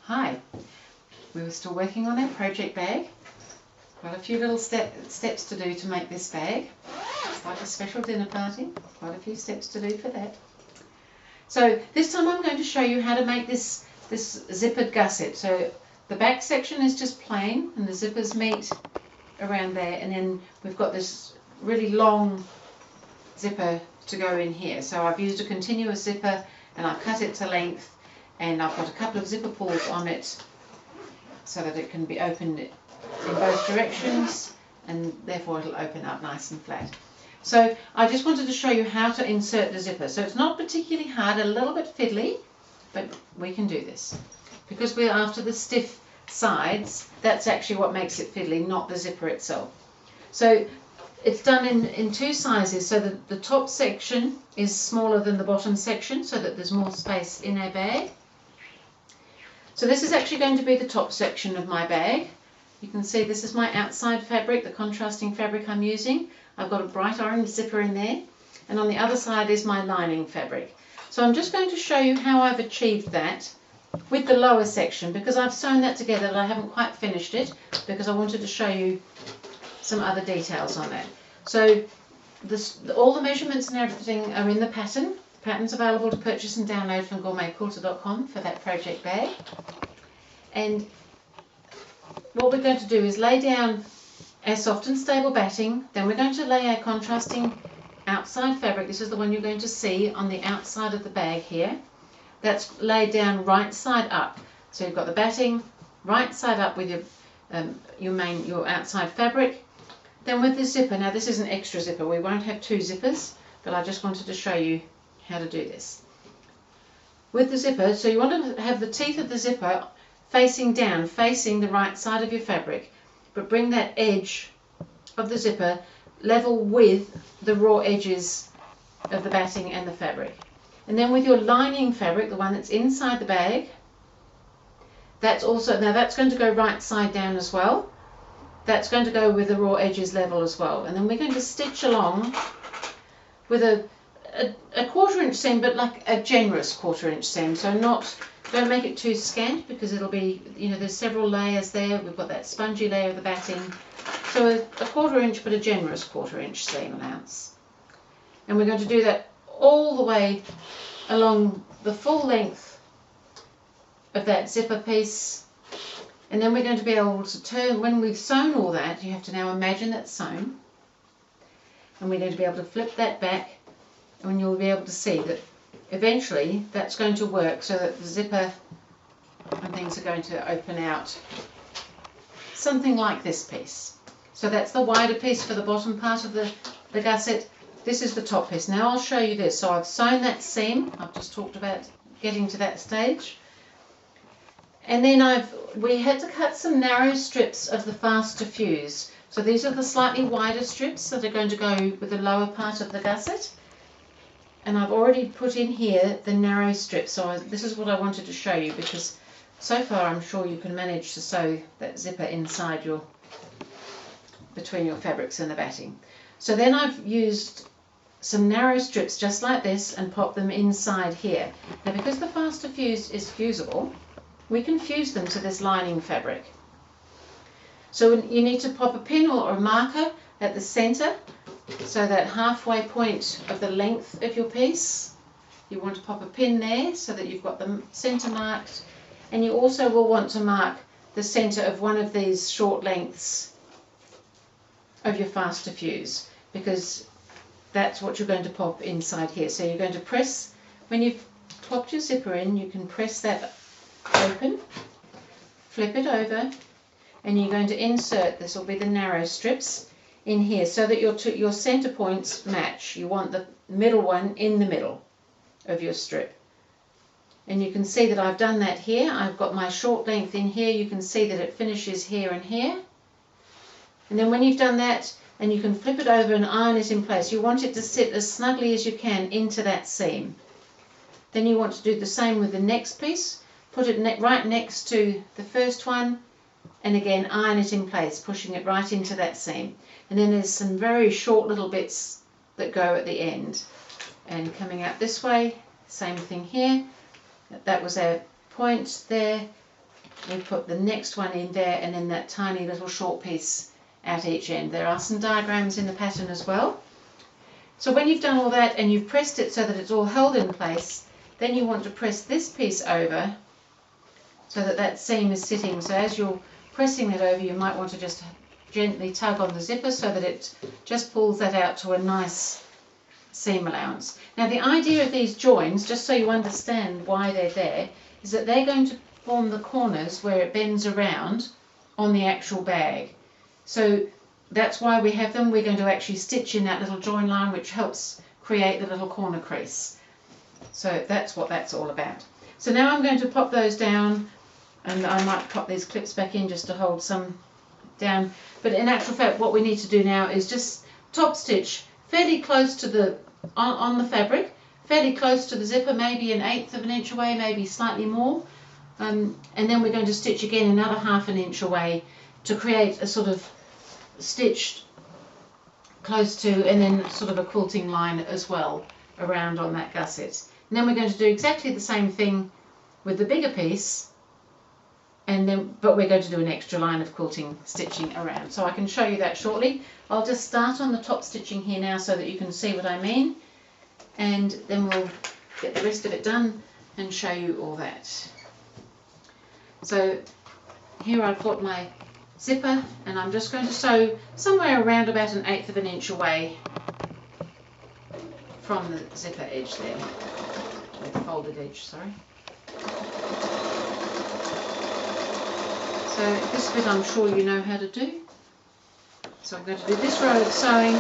Hi, we were still working on our project bag. Quite a few little steps to do to make this bag. It's like a special dinner party. Quite a few steps to do for that. So this time I'm going to show you how to make this zippered gusset. So the back section is just plain and the zippers meet around there, and then we've got this really long zipper to go in here. So I've used a continuous zipper and I've cut it to length, and I've got a couple of zipper pulls on it so that it can be opened in both directions, and therefore it'll open up nice and flat. So I just wanted to show you how to insert the zipper. So it's not particularly hard, a little bit fiddly, but we can do this. Because we're after the stiff sides, that's actually what makes it fiddly, not the zipper itself. So it's done in two sizes, so that the top section is smaller than the bottom section so that there's more space in our bag. So this is actually going to be the top section of my bag. You can see this is my outside fabric, the contrasting fabric I'm using. I've got a bright orange zipper in there, and on the other side is my lining fabric. So I'm just going to show you how I've achieved that with the lower section, because I've sewn that together but I haven't quite finished it, because I wanted to show you some other details on that. So all the measurements and everything are in the pattern. The pattern's available to purchase and download from GourmetQuilter.com for that project bag. And what we're going to do is lay down our soft and stable batting, then we're going to lay our contrasting outside fabric. This is the one you're going to see on the outside of the bag here. That's laid down right side up. So you've got the batting right side up with your outside fabric. Then with the zipper, now this is an extra zipper, we won't have two zippers, but I just wanted to show you how to do this. With the zipper, so you want to have the teeth of the zipper facing down, facing the right side of your fabric, but bring that edge of the zipper level with the raw edges of the batting and the fabric. And then with your lining fabric, the one that's inside the bag, that's also, now that's going to go right side down as well. That's going to go with the raw edges level as well. And then we're going to stitch along with a 1/4 inch seam, but like a generous 1/4 inch seam. So don't make it too scant, because it'll be, there's several layers there. We've got that spongy layer of the batting. So a 1/4 inch, but a generous 1/4 inch seam allowance. And we're going to do that all the way along the full length of that zipper piece. And then we're going to be able to turn, when we've sewn all that, you have to now imagine that's sewn. And we're going to be able to flip that back, and you'll be able to see that eventually that's going to work so that the zipper and things are going to open out something like this piece. So that's the wider piece for the bottom part of the gusset. This is the top piece. Now I'll show you this. So I've sewn that seam. I've just talked about getting to that stage. And then we had to cut some narrow strips of the faster fuse. So these are the slightly wider strips that are going to go with the lower part of the gusset. And I've already put in here the narrow strips. So this is what I wanted to show you, because so far I'm sure you can manage to sew that zipper inside between your fabrics and the batting. So then I've used some narrow strips just like this and popped them inside here. Now because the faster fuse is fusible, we can fuse them to this lining fabric. So you need to pop a pin or a marker at the center, so that halfway point of the length of your piece, you want to pop a pin there so that you've got the center marked. And you also will want to mark the center of one of these short lengths of your faster fuse, because that's what you're going to pop inside here. So you're going to press, when you've popped your zipper in, you can press that open, flip it over, and you're going to insert, this will be the narrow strips, in here so that your center points match. You want the middle one in the middle of your strip. And you can see that I've done that here. I've got my short length in here. You can see that it finishes here and here. And then when you've done that, and you can flip it over and iron it in place, you want it to sit as snugly as you can into that seam. Then you want to do the same with the next piece. Put it right next to the first one, and again iron it in place, pushing it right into that seam. And then there's some very short little bits that go at the end. And coming out this way, same thing here. That was our point there. we put the next one in there, and then that tiny little short piece at each end. There are some diagrams in the pattern as well. So when you've done all that and you've pressed it so that it's all held in place, then you want to press this piece over so that that seam is sitting. So as you're pressing that over, you might want to just gently tug on the zipper so that it just pulls that out to a nice seam allowance. Now the idea of these joins, just so you understand why they're there, is that they're going to form the corners where it bends around on the actual bag. So that's why we have them. We're going to actually stitch in that little join line, which helps create the little corner crease. So that's what that's all about. So now I'm going to pop those down, and I might pop these clips back in just to hold some down. But in actual fact, what we need to do now is just top stitch fairly close to the on the fabric, fairly close to the zipper, maybe 1/8 of an inch away, maybe slightly more, and then we're going to stitch again another 1/2 inch away to create a sort of stitched close to, and then sort of a quilting line as well around on that gusset. And then we're going to do exactly the same thing with the bigger piece, and then but we're going to do an extra line of quilting stitching around. So I can show you that shortly. I'll just start on the top stitching here now so that you can see what I mean, and then we'll get the rest of it done and show you all that. So here I've got my zipper, and I'm just going to sew somewhere around about 1/8 of an inch away from the zipper edge there, the folded edge, sorry. So this bit I'm sure you know how to do. So I'm going to do this row of sewing,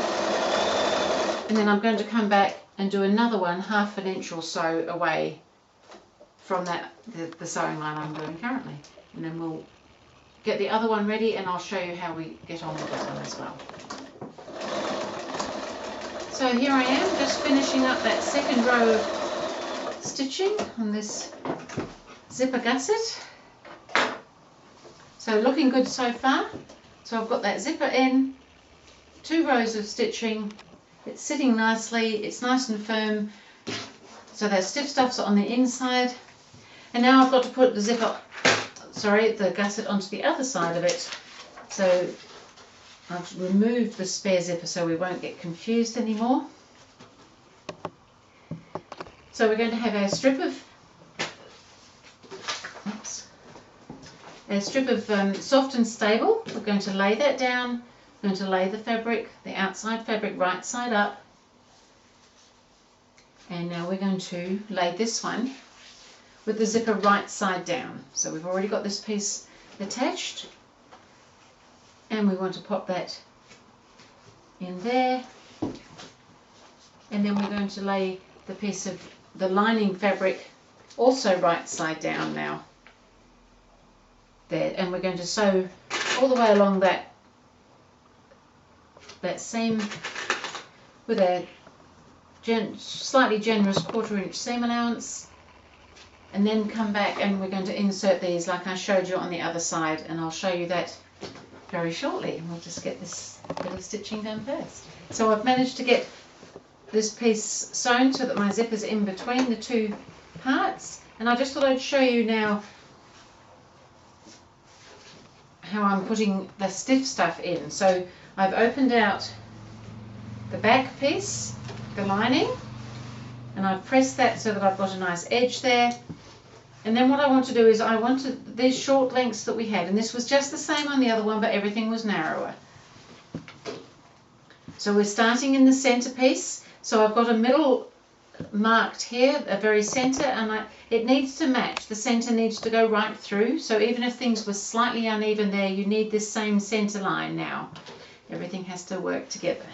and then I'm going to come back and do another one 1/2 inch or so away from that the sewing line I'm doing currently, and then we'll get the other one ready, and I'll show you how we get on with that one as well. So here I am, just finishing up that second row of stitching on this zipper gusset. So looking good so far. So I've got that zipper in, 2 rows of stitching, it's sitting nicely, it's nice and firm, so that stiff stuff's on the inside, and now I've got to put the zipper, the gusset onto the other side of it. So I've removed the spare zipper so we won't get confused anymore. So we're going to have our strip of soft and stable. We're going to lay that down. We're going to lay the fabric, the outside fabric, right side up. And now we're going to lay this one with the zipper right side down. So we've already got this piece attached, and we want to pop that in there. And then we're going to lay the piece of the lining fabric also right side down now. There, and we're going to sew all the way along that seam with a slightly generous 1/4 inch seam allowance, and then come back and we're going to insert these like I showed you on the other side, and I'll show you that very shortly. We'll just get this bit of stitching done first. So I've managed to get this piece sewn so that my zipper's in between the 2 parts, and I just thought I'd show you now how I'm putting the stiff stuff in. So I've opened out the back piece, the lining, and I've pressed that so that I've got a nice edge there. And then what I want to do is I wanted these short lengths that we had, and this was just the same on the other one, but everything was narrower. So we're starting in the center piece. So I've got a middle marked here, a very center, and it needs to match. The center needs to go right through. So even if things were slightly uneven there, you need this same center line now. Everything has to work together.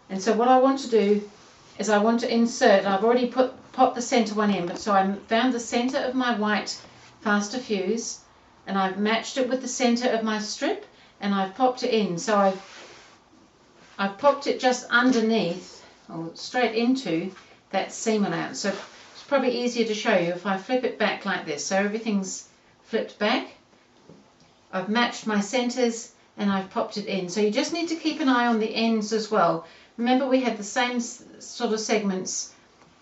And so what I want to do is I want to insert, I've already popped the center one in, but so I found the center of my white faster fuse, and I've matched it with the center of my strip, and I've popped it in. So I've popped it just underneath, or straight into that seam allowance. So it's probably easier to show you if I flip it back like this. So everything's flipped back. I've matched my centers and I've popped it in. So you just need to keep an eye on the ends as well. Remember, we had the same sort of segments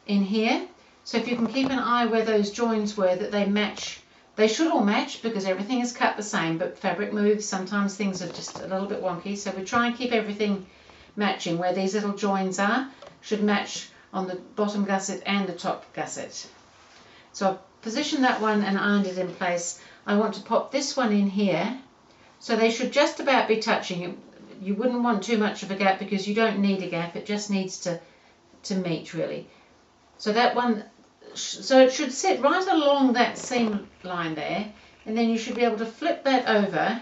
in here. So if you can keep an eye where those joins were, that they match They should all match because everything is cut the same, but fabric moves, sometimes things are just a little bit wonky, so we try and keep everything matching. Where these little joins are should match on the bottom gusset and the top gusset. So I've positioned that one and ironed it in place. I want to pop this one in here, so they should just about be touching. You wouldn't want too much of a gap because you don't need a gap, it just needs to meet really. So that one, so it should sit right along that seam line there, and then you should be able to flip that over,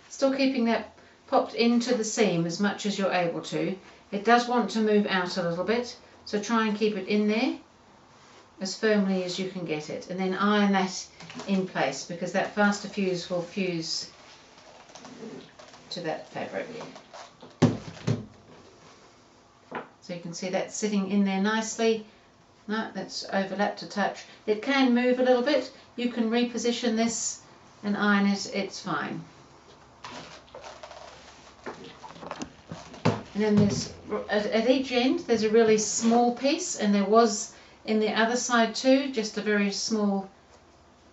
still keeping that popped into the seam as much as you're able to. It does want to move out a little bit, so try and keep it in there as firmly as you can get it, and then iron that in place because that faster fuse will fuse to that fabric. So you can see that's sitting in there nicely. No, that's overlapped a touch. It can move a little bit. You can reposition this and iron it, it's fine. And then there's, at each end, there's a really small piece, and there was in the other side too, just a very small,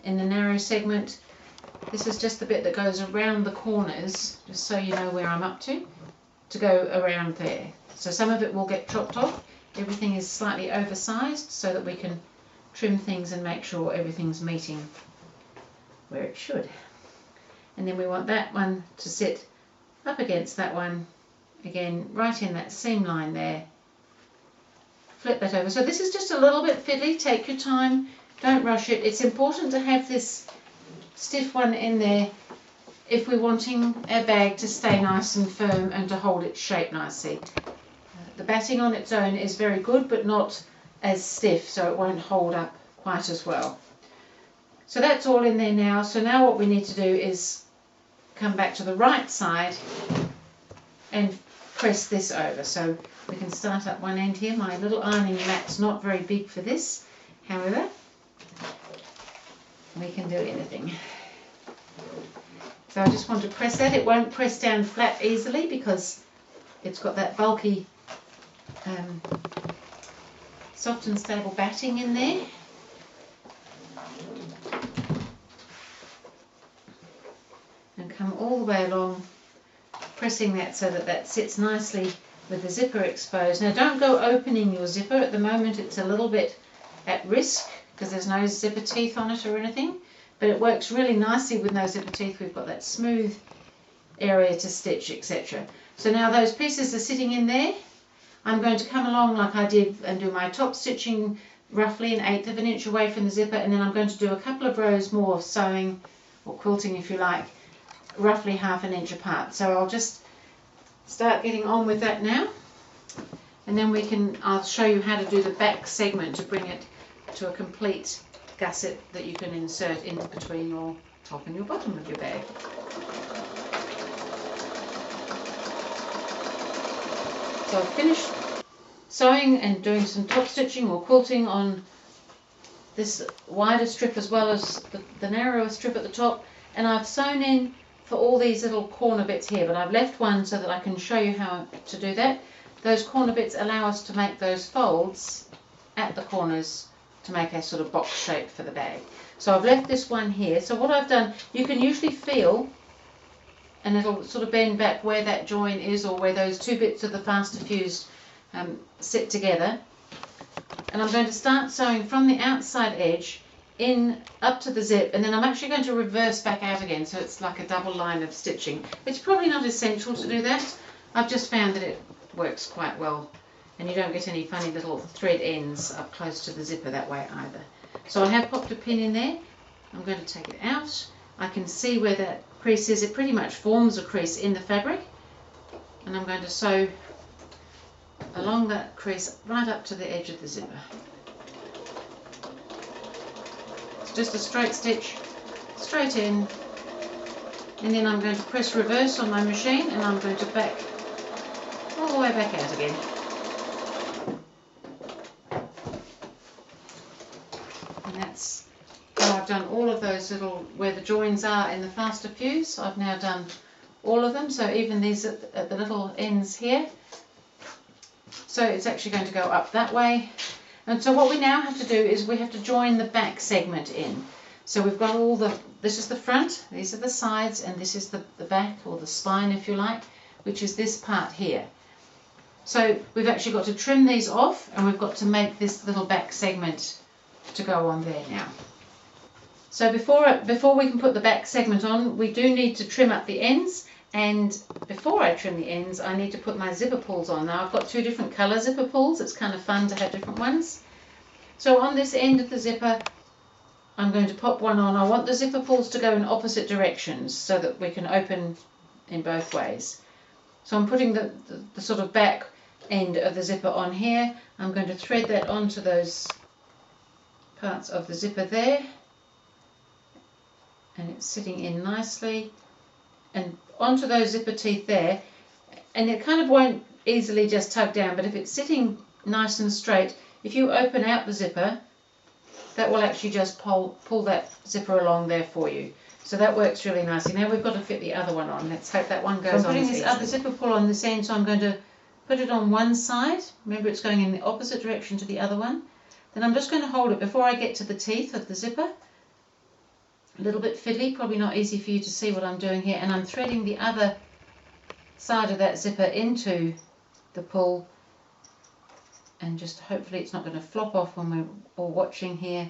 in the narrow segment. This is just the bit that goes around the corners, just so you know where I'm up to go around there. So some of it will get chopped off. Everything is slightly oversized so that we can trim things and make sure everything's meeting where it should. And then we want that one to sit up against that one, again right in that seam line there. Flip that over. So this is just a little bit fiddly, take your time, don't rush it. It's important to have this stiff one in there if we're wanting our bag to stay nice and firm and to hold its shape nicely. The batting on its own is very good, but not as stiff, so it won't hold up quite as well. So that's all in there now. So now what we need to do is come back to the right side and press this over. So we can start up one end here. My little ironing mat's not very big for this, however, we can do anything. So I just want to press that. It won't press down flat easily because it's got that bulky soft and stable batting in there. And come all the way along, pressing that so that that sits nicely with the zipper exposed. Now don't go opening your zipper. At the moment it's a little bit at risk because there's no zipper teeth on it or anything, but it works really nicely with no zipper teeth. We've got that smooth area to stitch, etc. So now those pieces are sitting in there. I'm going to come along like I did and do my top stitching roughly 1/8 of an inch away from the zipper, and then I'm going to do a couple of rows more of sewing or quilting if you like, roughly 1/2 inch apart. So I'll just start getting on with that now, and then I'll show you how to do the back segment to bring it to a complete gusset that you can insert in between your top and your bottom of your bag. So I've finished sewing and doing some top stitching or quilting on this wider strip as well as the narrower strip at the top, and I've sewn in for all these little corner bits here, but I've left one so that I can show you how to do that. Those corner bits allow us to make those folds at the corners to make a sort of box shape for the bag. So I've left this one here. So what I've done, you can usually feel, and it'll sort of bend back where that join is or where those two bits of the faster fused sit together. And I'm going to start sewing from the outside edge in up to the zip, and then I'm actually going to reverse back out again, so it's like a double line of stitching. It's probably not essential to do that. I've just found that it works quite well, and you don't get any funny little thread ends up close to the zipper that way either. So I have popped a pin in there. I'm going to take it out. I can see where that crease is. It pretty much forms a crease in the fabric, and I'm going to sew along that crease right up to the edge of the zipper. It's just a straight stitch, straight in, and then I'm going to press reverse on my machine, and I'm going to back all the way back out again. And that's how I've done all of those little, where the joins are in the faster fuse. I've now done all of them, so even these at the little ends here. So it's actually going to go up that way. And so what we now have to do is we have to join the back segment in. So we've got all the, this is the front, these are the sides, and this is the back, or the spine if you like, which is this part here. So we've actually got to trim these off, and we've got to make this little back segment to go on there now. So before we can put the back segment on, we do need to trim up the ends, and before I trim the ends I need to put my zipper pulls on. Now I've got two different colour zipper pulls, it's kind of fun to have different ones. So on this end of the zipper I'm going to pop one on. I want the zipper pulls to go in opposite directions so that we can open in both ways. So I'm putting the sort of back end of the zipper on here. I'm going to thread that onto those parts of the zipper there, and it's sitting in nicely, and onto those zipper teeth there, and it kind of won't easily just tug down, but if it's sitting nice and straight, if you open out the zipper, that will actually just pull that zipper along there for you. So that works really nicely. Now we've got to fit the other one on. Let's hope that one goes on. I'm putting this other zipper pull on this end, so I'm going to put it on one side. Remember, it's going in the opposite direction to the other one. Then I'm just going to hold it before I get to the teeth of the zipper. A little bit fiddly, probably not easy for you to see what I'm doing here. And I'm threading the other side of that zipper into the pull, and just hopefully it's not going to flop off when we're all watching here.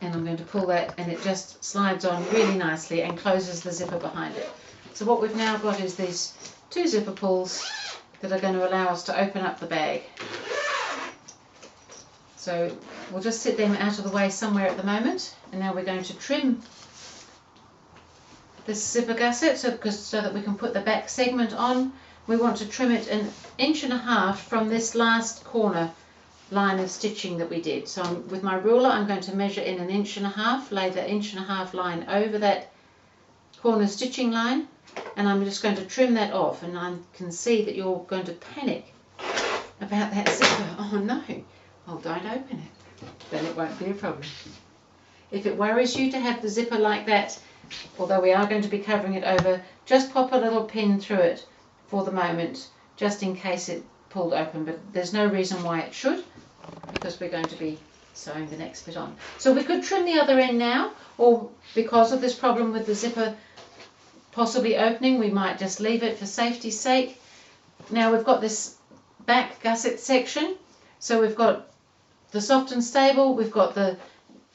And I'm going to pull that, and it just slides on really nicely and closes the zipper behind it. So what we've now got is these two zipper pulls that are going to allow us to open up the bag. So we'll just sit them out of the way somewhere at the moment, and now we're going to trim this zipper gusset so that we can put the back segment on. We want to trim it 1.5 inches from this last corner line of stitching that we did. So with my ruler I'm going to measure in 1.5 inches, lay the 1.5 inch line over that corner stitching line, and I'm just going to trim that off. And I can see that you're going to panic about that zipper. Oh no, well, don't open it, then it won't be a problem. If it worries you to have the zipper like that, although we are going to be covering it over, just pop a little pin through it for the moment, just in case it pulled open, but there's no reason why it should, because we're going to be sewing the next bit on. So we could trim the other end now, or because of this problem with the zipper possibly opening, we might just leave it for safety's sake. Now we've got this back gusset section, so we've got the soft and stable, we've got the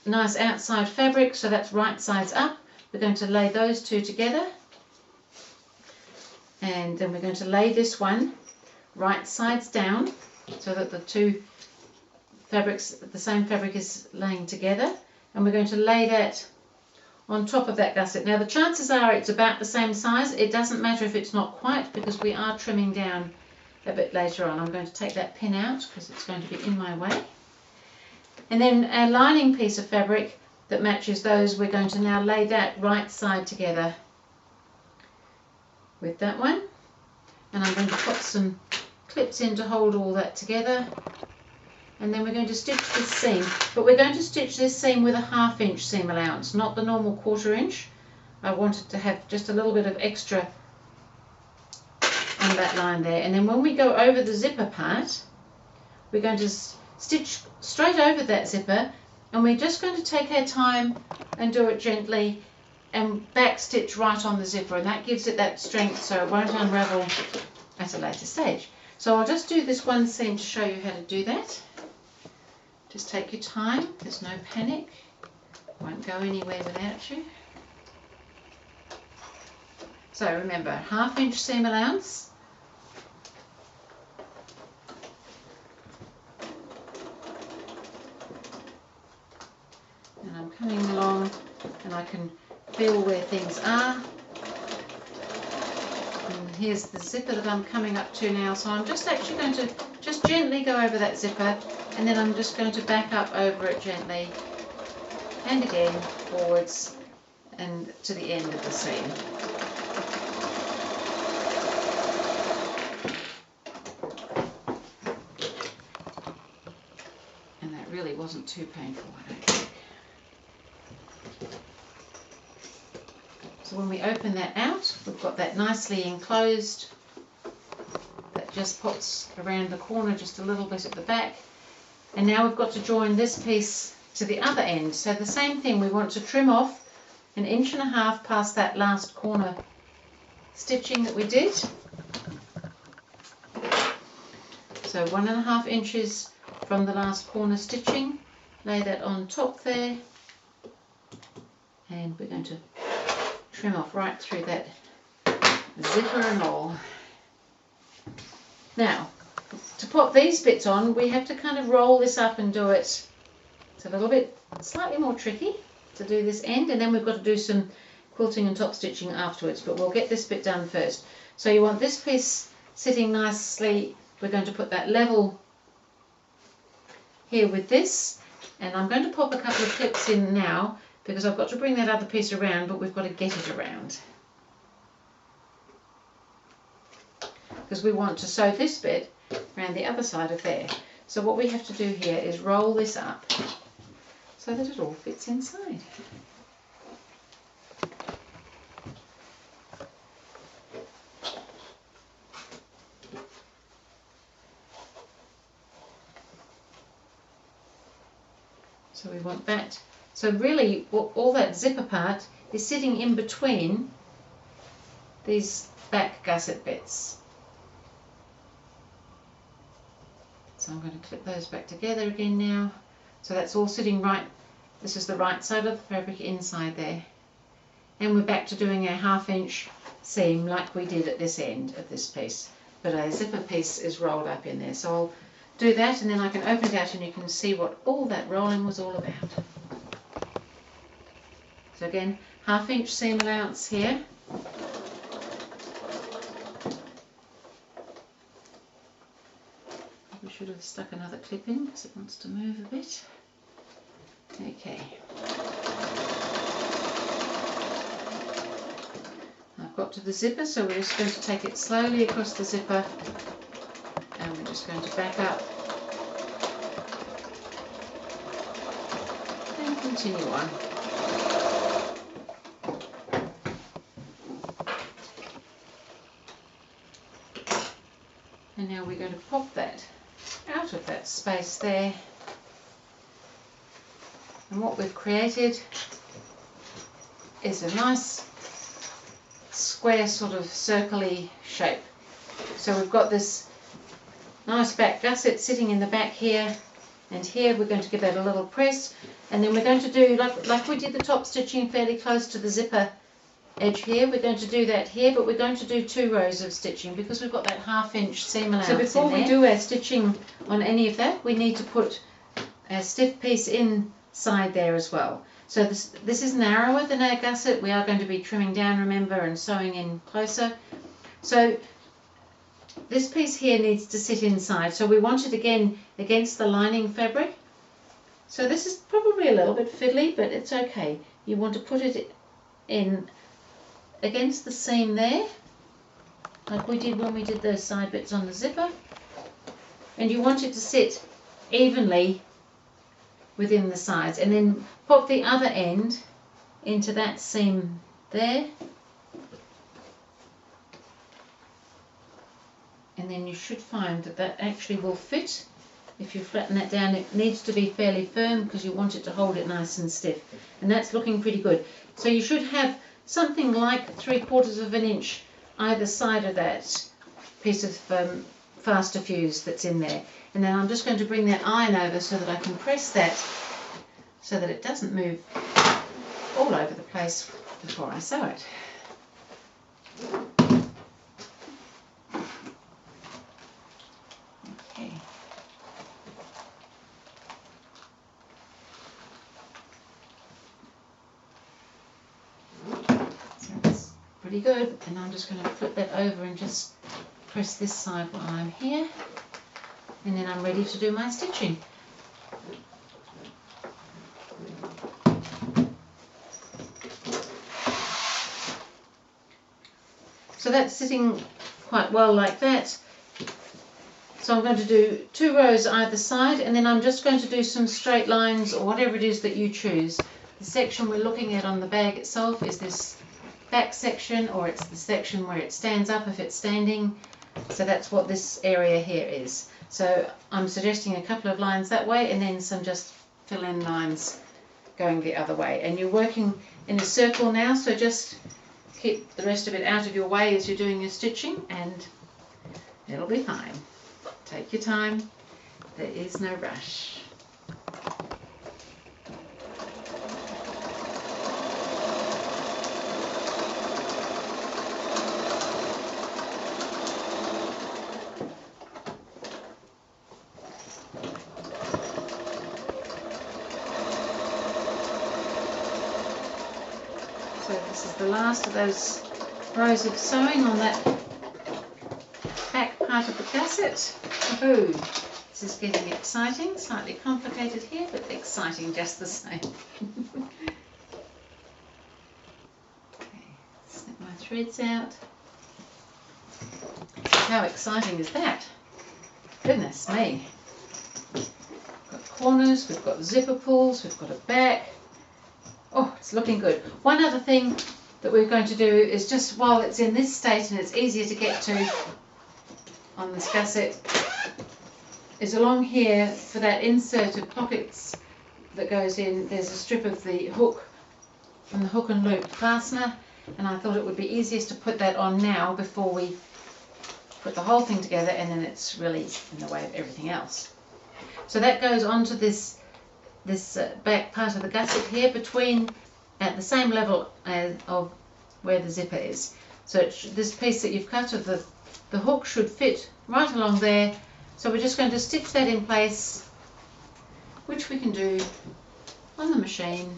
nice outside fabric, so that's right sides up. We're going to lay those two together, and then we're going to lay this one right sides down so that the two fabrics, the same fabric, is laying together, and we're going to lay that on top of that gusset. Now the chances are it's about the same size. It doesn't matter if it's not quite, because we are trimming down a bit later on. I'm going to take that pin out because it's going to be in my way. And then a lining piece of fabric that matches those, we're going to now lay that right side together with that one, and I'm going to put some clips in to hold all that together, and then we're going to stitch this seam, but we're going to stitch this seam with a 1/2 inch seam allowance, not the normal 1/4 inch. I wanted to have just a little bit of extra on that line there, and then when we go over the zipper part, we're going to stitch straight over that zipper, and we're just going to take our time and do it gently and back stitch right on the zipper, and that gives it that strength so it won't unravel at a later stage. So I'll just do this one seam to show you how to do that. Just take your time, there's no panic, it won't go anywhere without you. So remember, 1/2 inch seam allowance, and I'm coming along and I can feel where things are. And here's the zipper that I'm coming up to now, so I'm just actually going to just gently go over that zipper, and then I'm just going to back up over it gently, and again forwards and to the end of the seam. And that really wasn't too painful, I don't think. So when we open that out, we've got that nicely enclosed, that just pops around the corner just a little bit at the back. And now we've got to join this piece to the other end. So the same thing, we want to trim off 1.5 inches past that last corner stitching that we did. So 1.5 inches from the last corner stitching, lay that on top there, and we're going to trim off right through that zipper and all. Now, to pop these bits on, we have to kind of roll this up and do it. It's a little bit slightly more tricky to do this end, and then we've got to do some quilting and top stitching afterwards, but we'll get this bit done first. So you want this piece sitting nicely. We're going to put that level here with this, and I'm going to pop a couple of clips in now because I've got to bring that other piece around, but we've got to get it around because we want to sew this bit around the other side of there. So what we have to do here is roll this up so that it all fits inside. So we want that. So really all that zipper part is sitting in between these back gusset bits. So I'm going to clip those back together again now. So that's all sitting right. This is the right side of the fabric inside there. And we're back to doing a 1/2 inch seam like we did at this end of this piece. But a zipper piece is rolled up in there. So I'll do that and then I can open it out and you can see what all that rolling was all about. So again, 1/2 inch seam allowance here. We should have stuck another clip in because it wants to move a bit. Okay. I've got to the zipper, so we're just going to take it slowly across the zipper and we're just going to back up and continue on. And now we're going to pop that out of that space there. And what we've created is a nice square sort of circle-y shape. So we've got this nice back gusset sitting in the back here, and here we're going to give that a little press, and then we're going to do like we did the top stitching fairly close to the zipper edge here. We're going to do that here, but we're going to do 2 rows of stitching because we've got that 1/2 inch seam allowance. So before we do our stitching on any of that, we need to put a stiff piece inside there as well. So this is narrower than our gusset. We are going to be trimming down, remember, and sewing in closer. So this piece here needs to sit inside. So we want it again against the lining fabric. So this is probably a little bit fiddly, but it's okay. You want to put it in against the seam there, like we did when we did those side bits on the zipper, and you want it to sit evenly within the sides, and then pop the other end into that seam there, and then you should find that that actually will fit. If you flatten that down, it needs to be fairly firm because you want it to hold it nice and stiff, and that's looking pretty good. So you should have something like 3/4 of an inch either side of that piece of faster fuse that's in there. And then I'm just going to bring that iron over so that I can press that so that it doesn't move all over the place before I sew it. Okay. Pretty good, and I'm just going to flip that over and just press this side while I'm here, and then I'm ready to do my stitching. So that's sitting quite well like that. So I'm going to do 2 rows either side, and then I'm just going to do some straight lines or whatever it is that you choose. The section we're looking at on the bag itself is this back section, or it's the section where it stands up if it's standing. So that's what this area here is. So I'm suggesting a couple of lines that way and then some just fill-in lines going the other way. And you're working in a circle now, so just keep the rest of it out of your way as you're doing your stitching and it'll be fine. Take your time, there is no rush. So this is the last of those rows of sewing on that back part of the gusset. Woohoo! This is getting exciting, slightly complicated here, but exciting just the same. Okay, snip my threads out. How exciting is that? Goodness me. We've got corners, we've got zipper pulls, we've got a back. Oh, it's looking good. One other thing that we're going to do is, just while it's in this state and it's easier to get to on this gusset, is along here for that insert of pockets that goes in, there's a strip of the hook from the hook and loop fastener, and I thought it would be easiest to put that on now before we put the whole thing together, and then it's really in the way of everything else. So that goes onto this back part of the gusset here, between, at the same level as of where the zipper is. So this piece that you've cut of the hook should fit right along there. So we're just going to stitch that in place, which we can do on the machine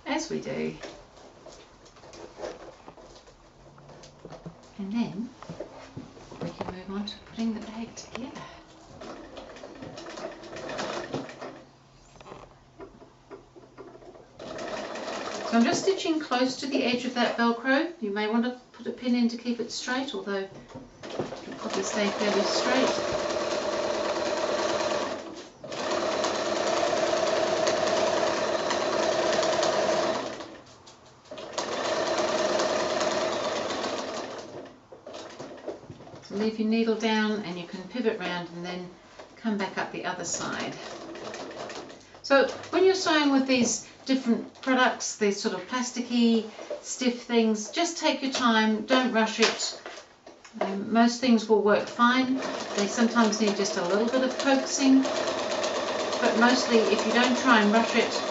as we do. And then we can move on to putting the bag together. So I'm just stitching close to the edge of that Velcro. You may want to put a pin in to keep it straight, although it'll probably stay fairly straight. So leave your needle down and you can pivot round and then come back up the other side. So when you're sewing with these different products, these sort of plasticky, stiff things, just take your time, don't rush it. Most things will work fine. They sometimes need just a little bit of coaxing, but mostly if you don't try and rush it,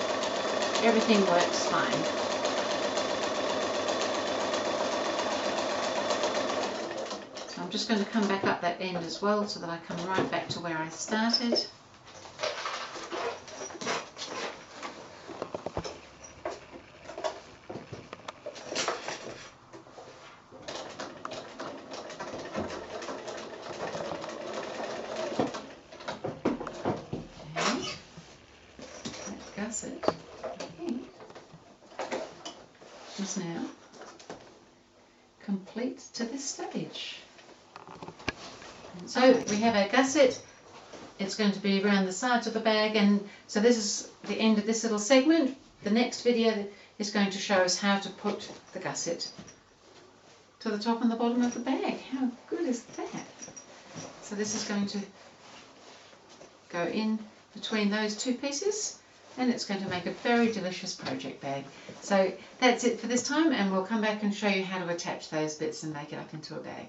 everything works fine. So I'm just going to come back up that end as well so that I come right back to where I started. Gusset, I think, is now complete to this stage. And so we have our gusset. It's going to be around the sides of the bag, and so this is the end of this little segment. The next video is going to show us how to put the gusset to the top and the bottom of the bag. How good is that? So this is going to go in between those two pieces, and it's going to make a very delicious project bag. So that's it for this time, and we'll come back and show you how to attach those bits and make it up into a bag.